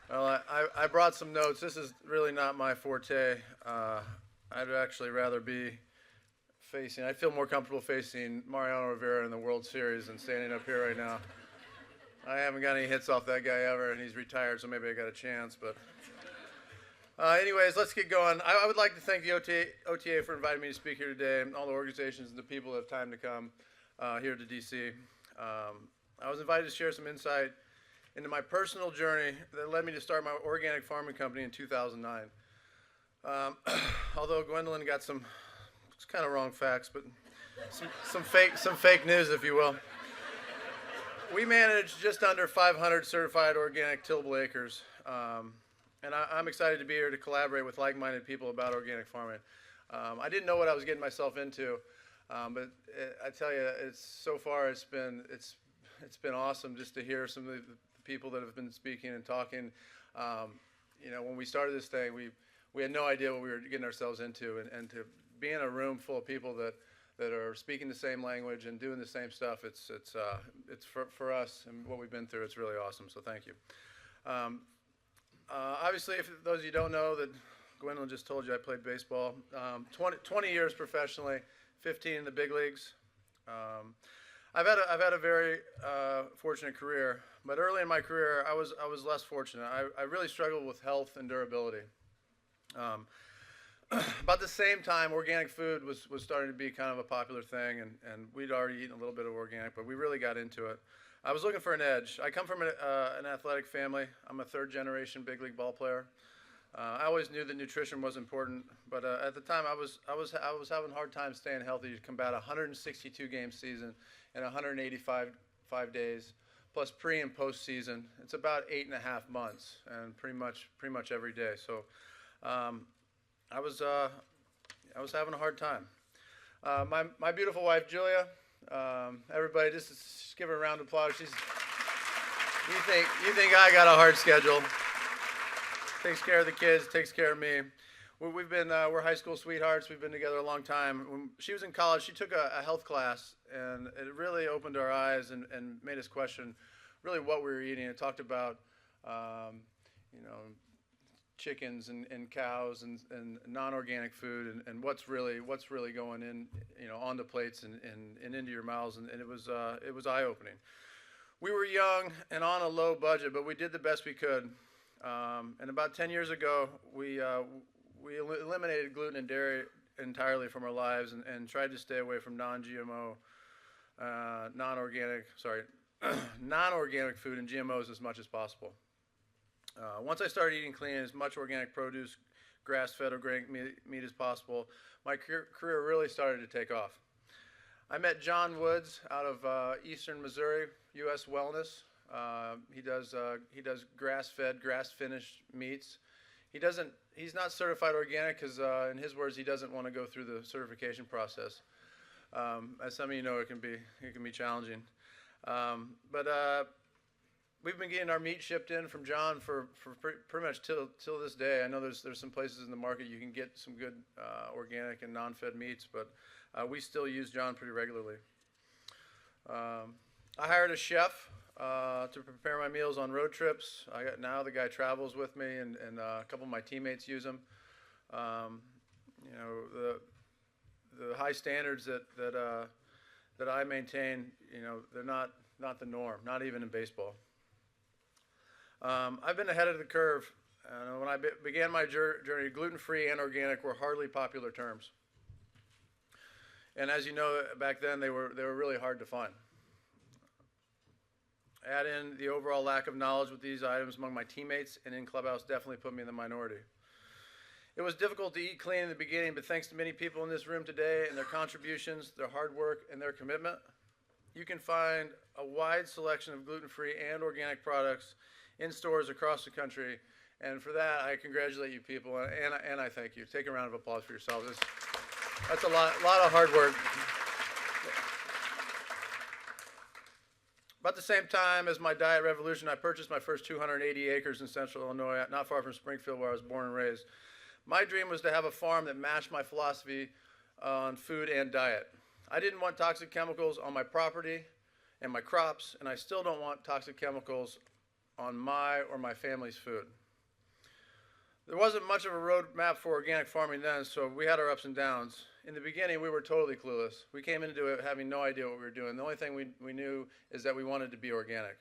Well, I brought some notes. This is really not my forte. I'd actually rather be I feel more comfortable facing Mariano Rivera in the World Series than standing up here right now. I haven't got any hits off that guy ever, and he's retired, so maybe I got a chance. But anyways, let's get going. I would like to thank the OTA for inviting me to speak here today, and all the organizations and the people that have time to come here to D.C. I was invited to share some insight into my personal journey that led me to start my organic farming company in 2009. Although Gwendolyn got some kind of wrong facts, but some fake news, if you will. We manage just under 500 certified organic tillable acres, and I'm excited to be here to collaborate with like-minded people about organic farming. I didn't know what I was getting myself into, but I tell you, so far it's been awesome just to hear some of the people that have been speaking and talking. When we started this thing, we had no idea what we were getting ourselves into, and to be in a room full of people that are speaking the same language and doing the same stuff, it's for us and what we've been through, it's really awesome, so thank you. Obviously, if those of you don't know, that Gwendolyn just told you I played baseball. 20 years professionally, 15 in the big leagues. I've had a very fortunate career, but early in my career, I was less fortunate. I really struggled with health and durability. About the same time, organic food was starting to be kind of a popular thing, and we'd already eaten a little bit of organic, but we really got into it. I was looking for an edge. I come from an athletic family. I'm a third-generation big league ball player. I always knew that nutrition was important, but at the time I was having a hard time staying healthy to combat a 162-game season in 185 days, plus pre and post season. It's about 8.5 months, and pretty much every day. So I was having a hard time. My beautiful wife Julia, everybody, just give her a round of applause. You think I got a hard schedule? Takes care of the kids, takes care of me. We're high school sweethearts. We've been together a long time. When she was in college, she took a health class, and it really opened our eyes and made us question really what we were eating. It talked about, chickens and cows and non-organic food and what's really going in, on the plates and into your mouths, and it was eye-opening. We were young and on a low budget, but we did the best we could. And about 10 years ago, we eliminated gluten and dairy entirely from our lives and tried to stay away from non-GMO, non-organic food and GMOs as much as possible. Once I started eating clean, as much organic produce, grass-fed organic meat as possible, my career really started to take off. I met John Woods out of Eastern Missouri, U.S. Wellness. He does grass-fed, grass-finished meats. He's not certified organic because, in his words, he doesn't want to go through the certification process. As some of you know, it can be challenging. But we've been getting our meat shipped in from John for pretty much till this day. I know there's some places in the market you can get some good organic and non-fed meats, but we still use John pretty regularly. I hired a chef to prepare my meals on road trips. Now the guy travels with me, and a couple of my teammates use him. The high standards that I maintain, they're not the norm, not even in baseball. I've been ahead of the curve. When I began my journey, gluten-free and organic were hardly popular terms. And as you know, back then they were really hard to find. Add in the overall lack of knowledge with these items among my teammates and in clubhouse definitely put me in the minority. It was difficult to eat clean in the beginning, but thanks to many people in this room today and their contributions, their hard work, and their commitment, you can find a wide selection of gluten-free and organic products in stores across the country. And for that, I congratulate you people, and I thank you. Take a round of applause for yourselves. That's a lot of hard work. About the same time as my diet revolution, I purchased my first 280 acres in central Illinois, not far from Springfield, where I was born and raised. My dream was to have a farm that matched my philosophy on food and diet. I didn't want toxic chemicals on my property and my crops, and I still don't want toxic chemicals on my or my family's food. There wasn't much of a roadmap for organic farming then, so we had our ups and downs. In the beginning, we were totally clueless. We came into it having no idea what we were doing. The only thing we knew is that we wanted to be organic.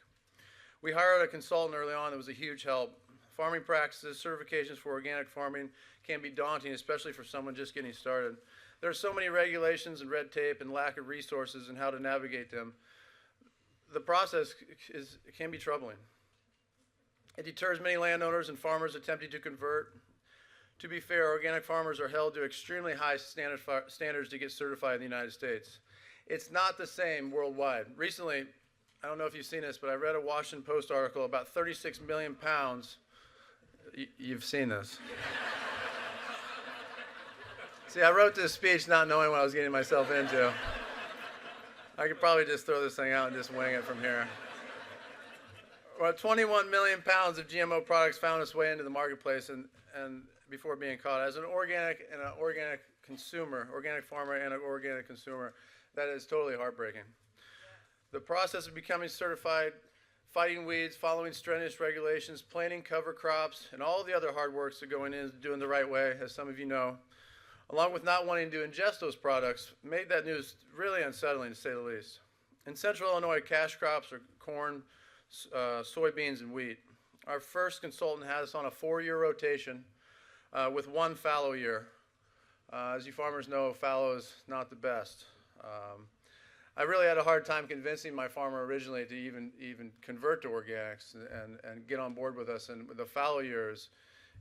We hired a consultant early on that was a huge help. Farming practices, certifications for organic farming can be daunting, especially for someone just getting started. There are so many regulations and red tape and lack of resources and how to navigate them. The process can be troubling. It deters many landowners and farmers attempting to convert. To be fair, organic farmers are held to extremely high standards to get certified in the United States. It's not the same worldwide. Recently, I don't know if you've seen this, but I read a Washington Post article about 36 million pounds. You've seen this. See, I wrote this speech not knowing what I was getting myself into. I could probably just throw this thing out and just wing it from here. Well, 21 million pounds of GMO products found its way into the marketplace and before being caught. As an organic consumer, organic farmer and an organic consumer, that is totally heartbreaking. The process of becoming certified, fighting weeds, following strenuous regulations, planting cover crops, and all the other hard works that go into doing the right way, as some of you know, along with not wanting to ingest those products, made that news really unsettling, to say the least. In central Illinois, cash crops are corn, soybeans, and wheat. Our first consultant had us on a 4-year rotation with one fallow year. As you farmers know, fallow is not the best. I really had a hard time convincing my farmer originally to even convert to organics and get on board with us. And the fallow years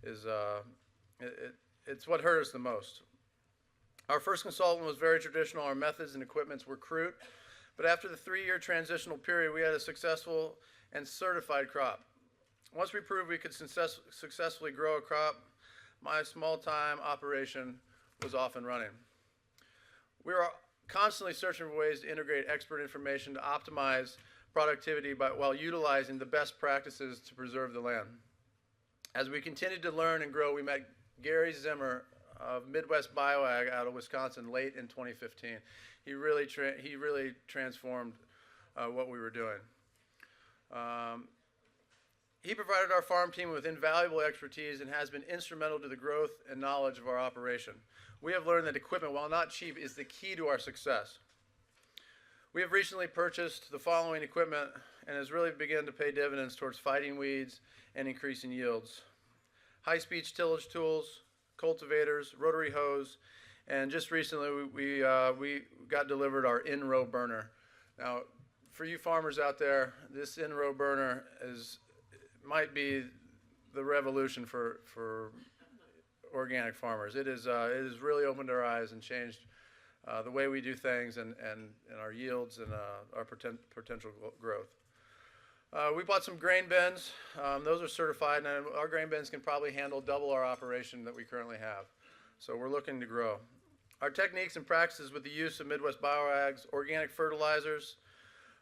it's what hurt us the most. Our first consultant was very traditional. Our methods and equipments were crude. But after the 3-year transitional period, we had a successful and certified crop. Once we proved we could successfully grow a crop, my small-time operation was off and running. We were constantly searching for ways to integrate expert information to optimize productivity while utilizing the best practices to preserve the land. As we continued to learn and grow, we met Gary Zimmer of Midwest BioAg out of Wisconsin late in 2015. He really transformed what we were doing. He provided our farm team with invaluable expertise and has been instrumental to the growth and knowledge of our operation. We have learned that equipment, while not cheap, is the key to our success. We have recently purchased the following equipment and has really begun to pay dividends towards fighting weeds and increasing yields. High-speed tillage tools, cultivators, rotary hoes, and just recently we got delivered our in-row burner. Now, for you farmers out there, this in-row burner might be the revolution for organic farmers. It has really opened our eyes and changed the way we do things and our yields and our potential growth. We bought some grain bins. Those are certified, and our grain bins can probably handle double our operation that we currently have. So we're looking to grow. Our techniques and practices with the use of Midwest BioAg's organic fertilizers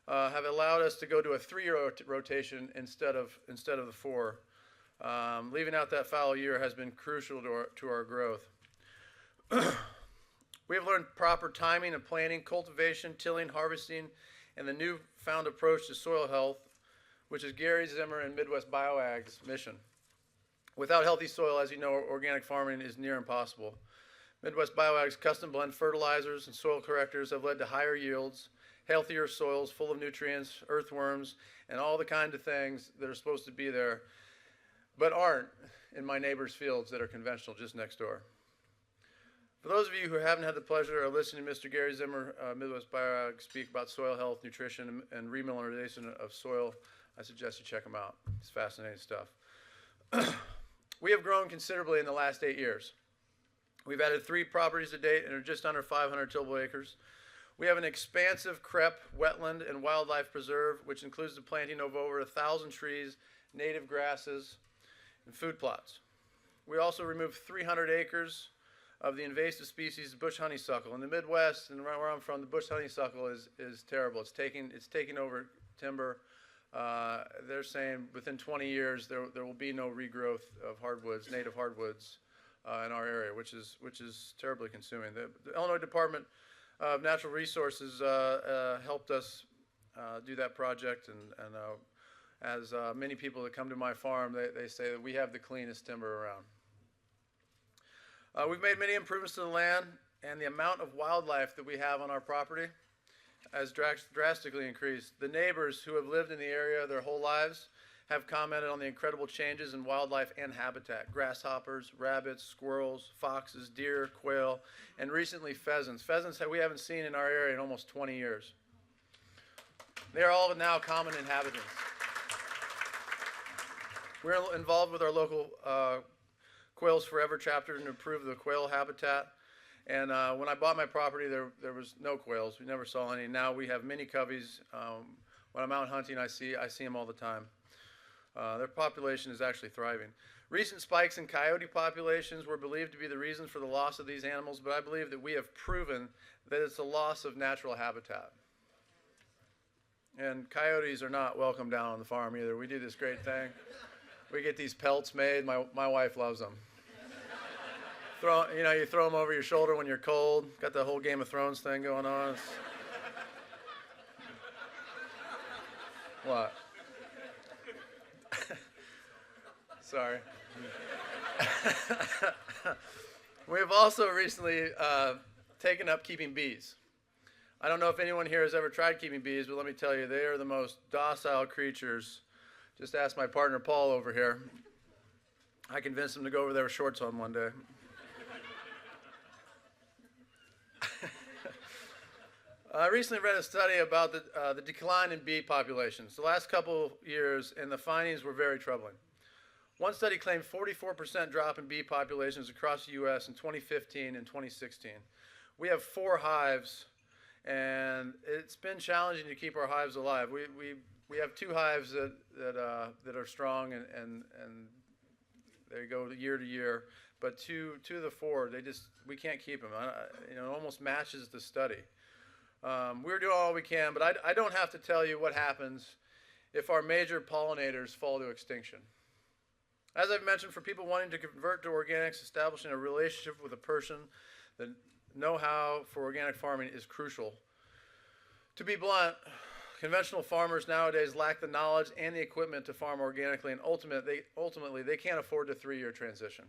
have allowed us to go to a 3-year rotation instead of the 4. Leaving out that fallow year has been crucial to our growth. We have learned proper timing of planting, cultivation, tilling, harvesting, and the newfound approach to soil health, which is Gary Zimmer and Midwest BioAg's mission. Without healthy soil, as you know, organic farming is near impossible. Midwest BioAg's custom blend fertilizers and soil correctors have led to higher yields, healthier soils full of nutrients, earthworms, and all the kind of things that are supposed to be there, but aren't in my neighbor's fields that are conventional just next door. For those of you who haven't had the pleasure of listening to Mr. Gary Zimmer, Midwest BioAg, speak about soil health, nutrition, and remineralization of soil, I suggest you check him out. It's fascinating stuff. We have grown considerably in the last 8 years. We've added 3 properties to date and are just under 500 tillable acres. We have an expansive crep, wetland, and wildlife preserve, which includes the planting of over 1,000 trees, native grasses, and food plots. We also removed 300 acres of the invasive species bush honeysuckle. In the Midwest, and where I'm from, the bush honeysuckle is terrible. It's taking over timber. They're saying within 20 years there will be no regrowth of hardwoods, native hardwoods, in our area, which is terribly consuming. The Illinois Department of Natural Resources helped us do that project, and as many people that come to my farm, they say that we have the cleanest timber around. We've made many improvements to the land, and the amount of wildlife that we have on our property has drastically increased. The neighbors who have lived in the area their whole lives have commented on the incredible changes in wildlife and habitat. Grasshoppers, rabbits, squirrels, foxes, deer, quail, and recently pheasants. Pheasants that we haven't seen in our area in almost 20 years. They are all now common inhabitants. We're involved with our local Quails Forever chapter to improve the quail habitat. And when I bought my property, there was no quails. We never saw any. Now we have many coveys. When I'm out hunting, I see them all the time. Their population is actually thriving. Recent spikes in coyote populations were believed to be the reason for the loss of these animals, but I believe that we have proven that it's a loss of natural habitat. And coyotes are not welcome down on the farm either. We do this great thing. We get these pelts made. My wife loves them. You throw them over your shoulder when you're cold. Got the whole Game of Thrones thing going on. What? Sorry. We have also recently taken up keeping bees. I don't know if anyone here has ever tried keeping bees, but let me tell you, they are the most docile creatures. Just ask my partner Paul over here. I convinced him to go over there with shorts on one day. I recently read a study about the decline in bee populations the last couple years, and the findings were very troubling. One study claimed 44% drop in bee populations across the U.S. in 2015 and 2016. We have 4 hives, and it's been challenging to keep our hives alive. We have 2 hives that are strong, and they go year to year, but two of the 4, we can't keep them. It almost matches the study. We're doing all we can, but I don't have to tell you what happens if our major pollinators fall to extinction. As I've mentioned, for people wanting to convert to organics, establishing a relationship with a person, the know-how for organic farming is crucial. To be blunt, conventional farmers nowadays lack the knowledge and the equipment to farm organically, and ultimately they can't afford the 3-year transition.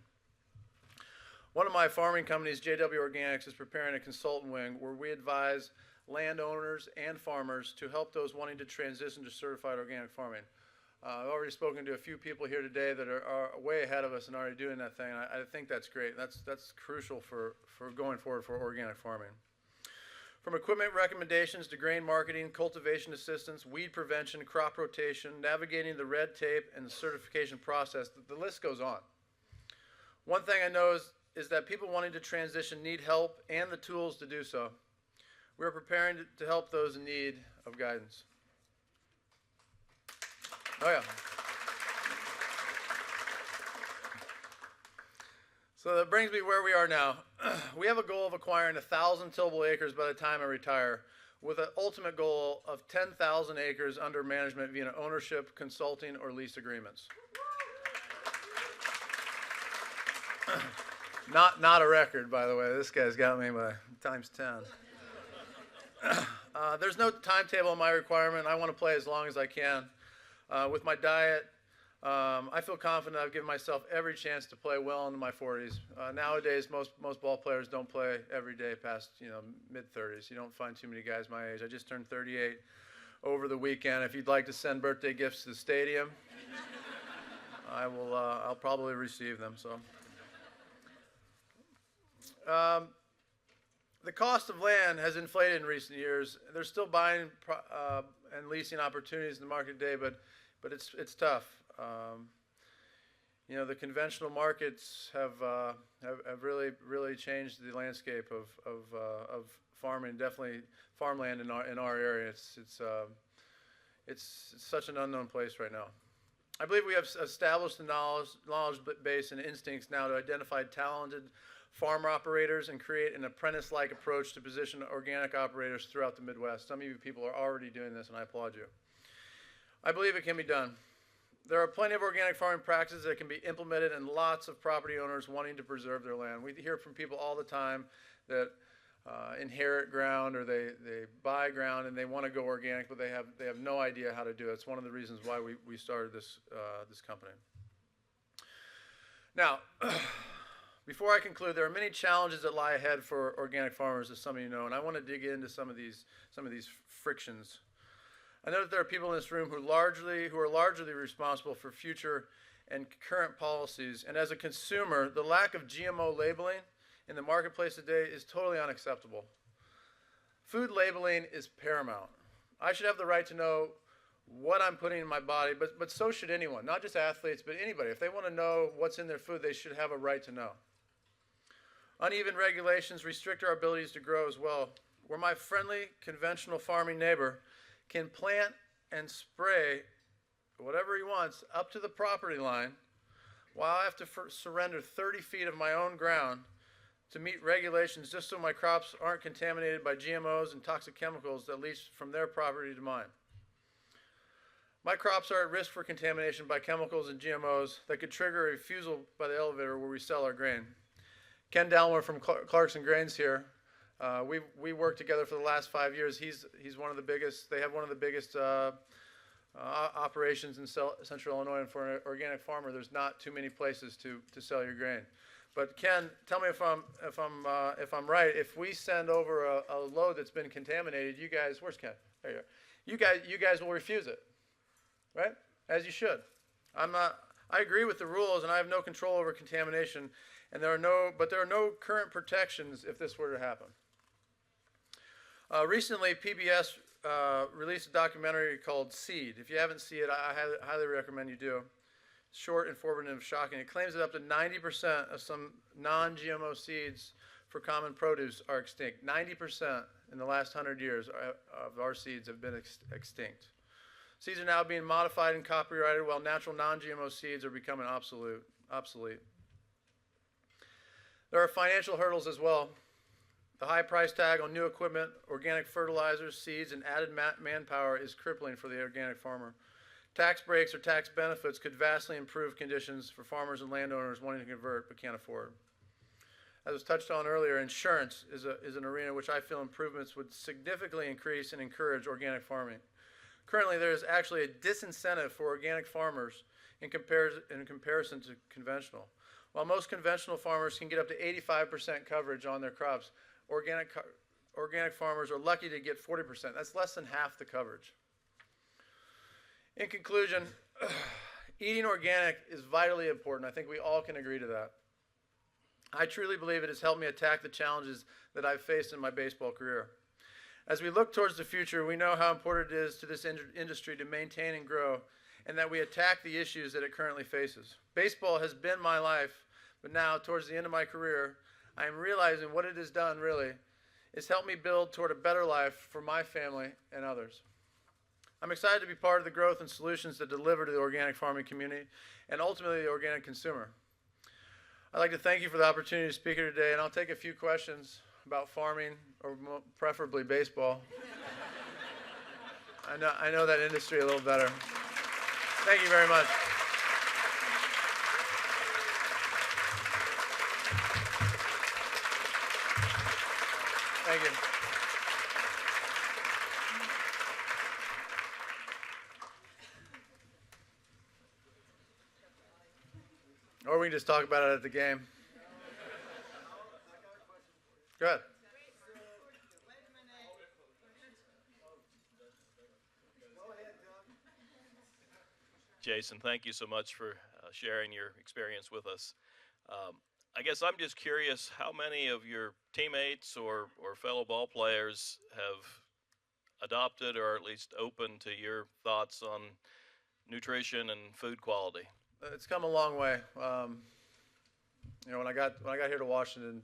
One of my farming companies, JW Organics, is preparing a consultant wing where we advise landowners and farmers to help those wanting to transition to certified organic farming. I've already spoken to a few people here today that are way ahead of us and already doing that thing. I think that's great. That's crucial for going forward for organic farming. From equipment recommendations to grain marketing, cultivation assistance, weed prevention, crop rotation, navigating the red tape and the certification process, the list goes on. One thing I know is that people wanting to transition need help and the tools to do so. We're preparing to help those in need of guidance. Oh yeah. So that brings me where we are now. We have a goal of acquiring 1,000 tillable acres by the time I retire, with an ultimate goal of 10,000 acres under management via ownership, consulting, or lease agreements. Not a record, by the way. This guy's got me by times 10. There's no timetable on my requirement. I want to play as long as I can. With my diet, I feel confident I've given myself every chance to play well into my 40s. Nowadays, most ball players don't play every day past mid-30s. You don't find too many guys my age. I just turned 38 over the weekend. If you'd like to send birthday gifts to the stadium, I'll probably receive them. So. The cost of land has inflated in recent years. There's still buying and leasing opportunities in the market today, but it's tough. The conventional markets have really changed the landscape of farming. Definitely farmland in our area. It's such an unknown place right now. I believe we have established the knowledge base and instincts now to identify talented farm operators and create an apprentice-like approach to position organic operators throughout the Midwest. Some of you people are already doing this, and I applaud you. I believe it can be done. There are plenty of organic farming practices that can be implemented and lots of property owners wanting to preserve their land. We hear from people all the time that inherit ground or they buy ground and they want to go organic, but they have no idea how to do it. It's one of the reasons why we started this company. Now, before I conclude, there are many challenges that lie ahead for organic farmers, as some of you know, and I want to dig into some of these frictions. I know that there are people in this room who are largely responsible for future and current policies, and as a consumer, the lack of GMO labeling in the marketplace today is totally unacceptable. Food labeling is paramount. I should have the right to know what I'm putting in my body, but so should anyone, not just athletes, but anybody. If they want to know what's in their food, they should have a right to know. Uneven regulations restrict our abilities to grow as well. Where my friendly, conventional farming neighbor can plant and spray whatever he wants up to the property line, while I have to surrender 30 feet of my own ground to meet regulations just so my crops aren't contaminated by GMOs and toxic chemicals that leach from their property to mine. My crops are at risk for contamination by chemicals and GMOs that could trigger a refusal by the elevator where we sell our grain. Ken Dalmore from Clarkson Grains here. We worked together for the last 5 years. He's one of the biggest. They have one of the biggest operations in Central Illinois, and for an organic farmer, there's not too many places to sell your grain. But Ken, tell me if I'm right. If we send over a load that's been contaminated, you guys, where's Ken? There you are. You guys will refuse it, right? As you should. I agree with the rules, and I have no control over contamination. And there are no current protections if this were to happen. Recently, PBS released a documentary called Seed. If you haven't seen it, I highly recommend you do. It's short, informative, shocking. It claims that up to 90% of some non-GMO seeds for common produce are extinct. 90% in the last 100 years of our seeds have been extinct. Seeds are now being modified and copyrighted, while natural non-GMO seeds are becoming obsolete. There are financial hurdles as well. The high price tag on new equipment, organic fertilizers, seeds, and added manpower is crippling for the organic farmer. Tax breaks or tax benefits could vastly improve conditions for farmers and landowners wanting to convert but can't afford. As was touched on earlier, insurance is an arena which I feel improvements would significantly increase and encourage organic farming. Currently, there is actually a disincentive for organic farmers in comparison to conventional. While most conventional farmers can get up to 85% coverage on their crops, organic farmers are lucky to get 40%. That's less than half the coverage. In conclusion, eating organic is vitally important. I think we all can agree to that. I truly believe it has helped me attack the challenges that I've faced in my baseball career. As we look towards the future, we know how important it is to this industry to maintain and grow, and that we attack the issues that it currently faces. Baseball has been my life, but now, towards the end of my career, I am realizing what it has done, really, is helped me build toward a better life for my family and others. I'm excited to be part of the growth and solutions that deliver to the organic farming community and ultimately the organic consumer. I'd like to thank you for the opportunity to speak here today, and I'll take a few questions about farming, or preferably baseball. I know that industry a little better. Thank you very much. Thank you. Or we can just talk about it at the game. Go ahead. Jayson, thank you so much for sharing your experience with us. I guess I'm just curious how many of your teammates or fellow ball players have adopted or at least open to your thoughts on nutrition and food quality? It's come a long way. When I got here to Washington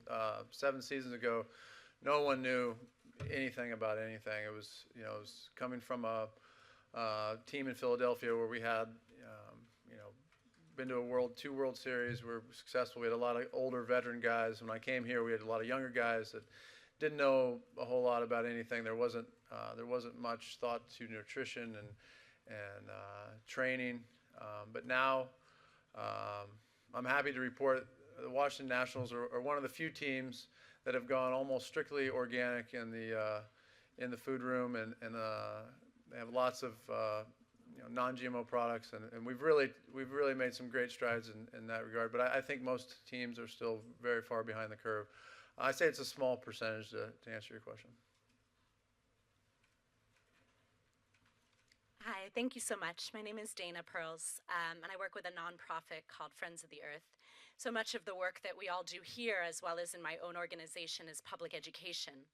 7 seasons ago, no one knew anything about anything. It was coming from a team in Philadelphia where we had been to two World Series. We were successful. We had a lot of older veteran guys. When I came here, we had a lot of younger guys that didn't know a whole lot about anything. There wasn't much thought to nutrition and training. But now, I'm happy to report the Washington Nationals are one of the few teams that have gone almost strictly organic in the food room, and they have lots of non-GMO products, and we've really made some great strides in that regard. But I think most teams are still very far behind the curve. I say it's a small percentage to answer your question. Hi, thank you so much. My name is Dana Pearls, and I work with a nonprofit called Friends of the Earth. So much of the work that we all do here, as well as in my own organization, is public education.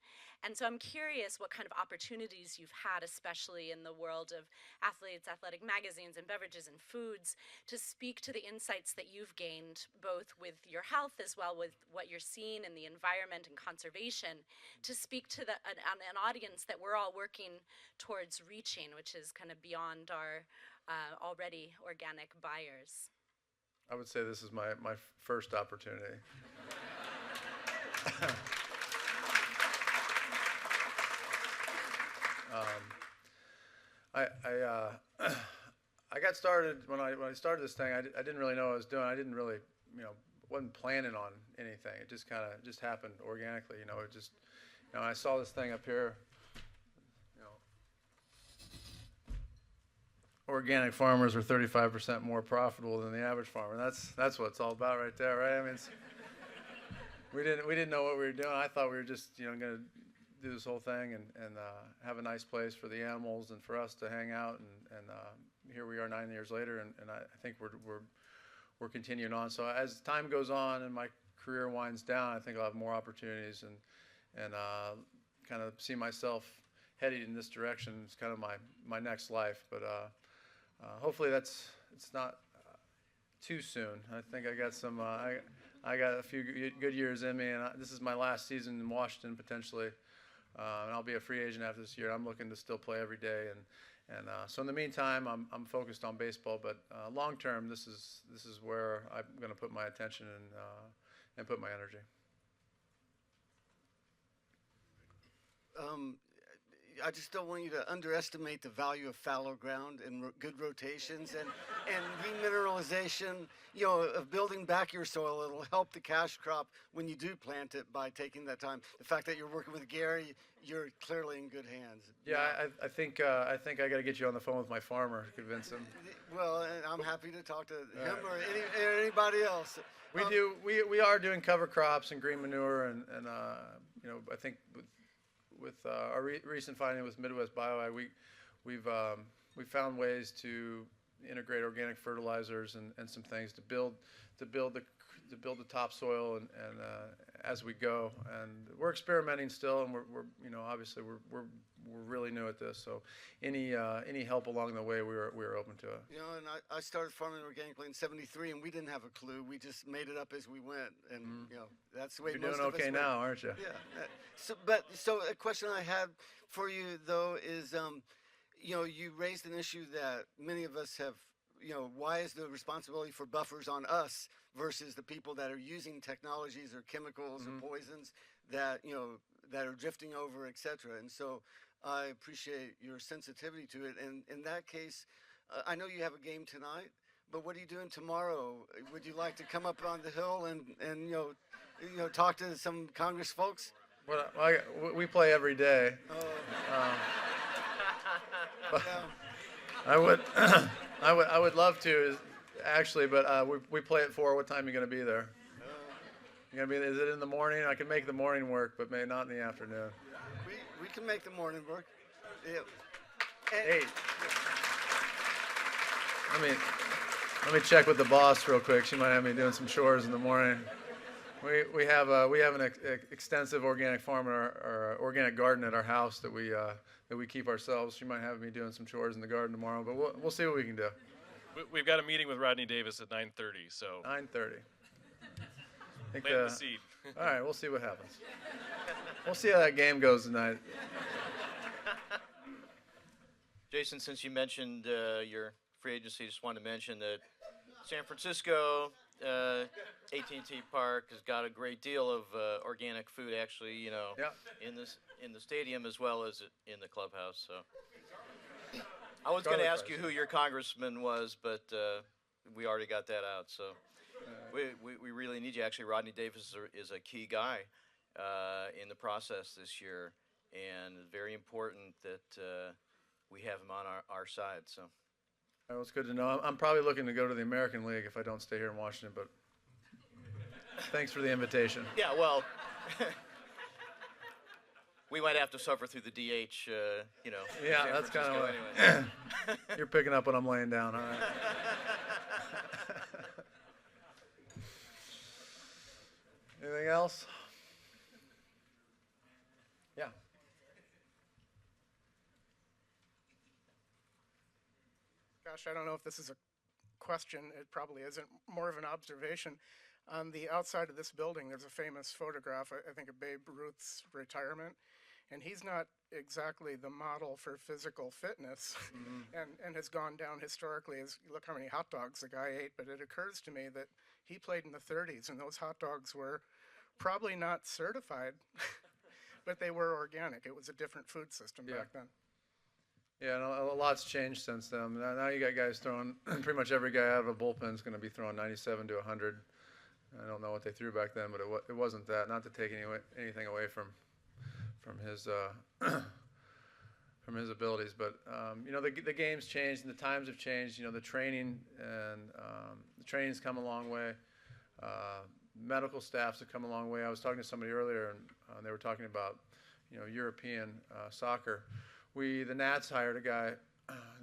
And so I'm curious what kind of opportunities you've had, especially in the world of athletes, athletic magazines, and beverages and foods, to speak to the insights that you've gained, both with your health as well with what you're seeing in the environment and conservation, to speak to an audience that we're all working towards reaching, which is kind of beyond our already organic buyers. I would say this is my first opportunity. I got started when I started this thing. I didn't really know what I was doing. I didn't really, wasn't planning on anything. It just kind of just happened organically. It just, I saw this thing up here. Organic farmers are 35% more profitable than the average farmer. That's what it's all about right there, right? I mean, we didn't know what we were doing. I thought we were just going to do this whole thing and have a nice place for the animals and for us to hang out. And here we are 9 years later, and I think we're continuing on. So as time goes on and my career winds down, I think I'll have more opportunities and kind of see myself heading in this direction. It's kind of my next life, but. Hopefully it's not too soon. I think I got some. I got a few good years in me, and this is my last season in Washington potentially, and I'll be a free agent after this year. I'm looking to still play every day, and so in the meantime, I'm focused on baseball. But long term, this is where I'm going to put my attention and put my energy. I just don't want you to underestimate the value of fallow ground and good rotations and remineralization, of building back your soil. It'll help the cash crop when you do plant it by taking that time. The fact that you're working with Gary, you're clearly in good hands. Yeah, I think I got to get you on the phone with my farmer, convince him. Well, and I'm happy to talk to him or anybody else. We are doing cover crops and green manure, and I think with our recent finding with Midwest BioAg, we found ways to integrate organic fertilizers and some things to build the topsoil and as we go. And we're experimenting still, and we're obviously we're really new at this. So any help along the way, we were open to it. And I started farming organically in '73, and we didn't have a clue. We just made it up as we went, and that's the way You're most doing of us okay went. now, aren't you? Yeah. So a question I had for you though is, you raised an issue that many of us have. Why is the responsibility for buffers on us versus the people that are using technologies or chemicals or poisons that that are drifting over, etc. And so I appreciate your sensitivity to it. And in that case, I know you have a game tonight, but what are you doing tomorrow? Would you like to come up on the hill and talk to some Congress folks? Well, we play every day. Yeah. I would love to, actually, but we play at 4. What time are you going to be there? You going to be? Is it in the morning? I can make the morning work, but maybe not in the afternoon. We can make the morning work. Yeah. 8. Let me check with the boss real quick. She might have me doing some chores in the morning. We have an extensive organic farm or organic garden at our house that we keep ourselves. She might have me doing some chores in the garden tomorrow, but we'll see what we can do. We've got a meeting with Rodney Davis at 9:30, so 9:30. plant the seed. All right, we'll see what happens. We'll see how that game goes tonight. Jayson, since you mentioned your free agency, just wanted to mention that San Francisco AT&T Park has got a great deal of organic food, actually, in the stadium as well as in the clubhouse. So I was going to ask you who your congressman was, but we already got that out. So we really need you. Actually, Rodney Davis is a key guy. in the process this year, and very important that we have him on our side. So. Well, it's good to know. I'm probably looking to go to the American League if I don't stay here in Washington, but thanks for the invitation. Yeah, well, we might have to suffer through the DH, Yeah, San that's kind Francisco of anyway. You're picking up what I'm laying down, all right. Anything else? Yeah. Gosh, I don't know if this is a question. It probably isn't. More of an observation. On the outside of this building, there's a famous photograph, I think, of Babe Ruth's retirement. And he's not exactly the model for physical fitness and has gone down historically as, look how many hot dogs the guy ate. But it occurs to me that he played in the 30s, and those hot dogs were probably not certified, but they were organic. It was a different food system back then. Yeah, and a lot's changed since then. Now you got guys throwing, pretty much every guy out of a bullpen is going to be throwing 97 to 100. I don't know what they threw back then, but it wasn't that. Not to take anything away from his from his abilities, but the game's changed and the times have changed. The training and the training's come a long way. Medical staffs have come a long way. I was talking to somebody earlier, and they were talking about European soccer. The Nats hired a guy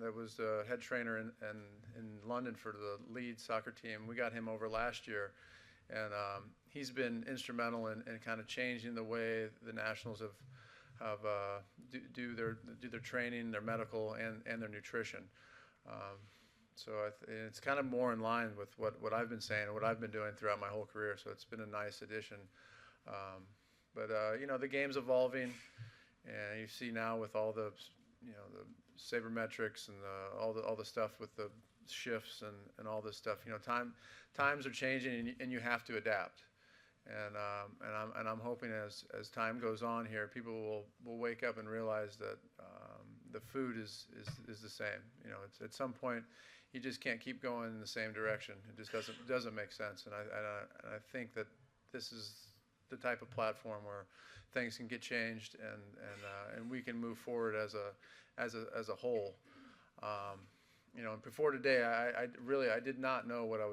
that was the head trainer in London for the Leeds soccer team. We got him over last year, and he's been instrumental in kind of changing the way the Nationals do their training, their medical, and their nutrition. So it's kind of more in line with what I've been saying and what I've been doing throughout my whole career. So it's been a nice addition. But the game's evolving, and you see now with all the the sabermetrics and all the stuff with the shifts and all this stuff. Times are changing, and you have to adapt. And I'm hoping as time goes on here, people will wake up and realize that the food is the same. It's at some point you just can't keep going in the same direction. It just doesn't make sense. And I think that this is the type of platform where things can get changed and we can move forward as a whole. And before today, I did not know what I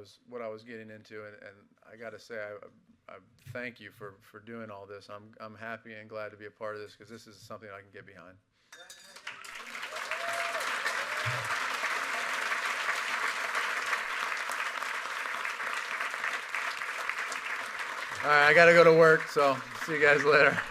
was getting into, and I got to say, I thank you for doing all this. I'm happy and glad to be a part of this because this is something I can get behind. All right, I got to go to work, so see you guys later.